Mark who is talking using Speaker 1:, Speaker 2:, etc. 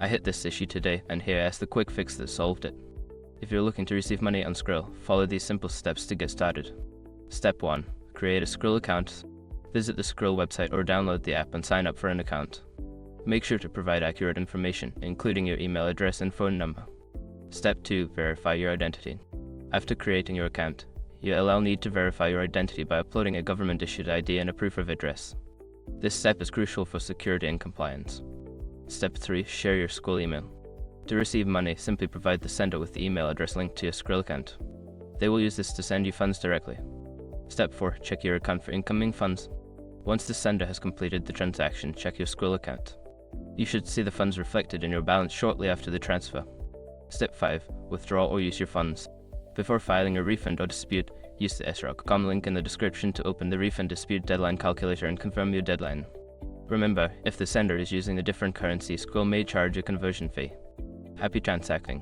Speaker 1: I hit this issue today, and here is the quick fix that solved it. If you're looking to receive money on Skrill, follow these simple steps to get started. Step 1. Create a Skrill account. Visit the Skrill website or download the app and sign up for an account. Make sure to provide accurate information, including your email address and phone number. Step 2. Verify your identity. After creating your account, you'll need to verify your identity by uploading a government-issued ID and a proof of address. This step is crucial for security and compliance. Step 3. Share your Skrill email. To receive money, simply provide the sender with the email address linked to your Skrill account. They will use this to send you funds directly. Step 4. Check your account for incoming funds. Once the sender has completed the transaction, check your Skrill account. You should see the funds reflected in your balance shortly after the transfer. Step 5. Withdraw or use your funds. Before filing a refund or dispute, use the sroc.com link in the description to open the refund dispute deadline calculator and confirm your deadline. Remember, if the sender is using a different currency, Skrill may charge a conversion fee. Happy transacting.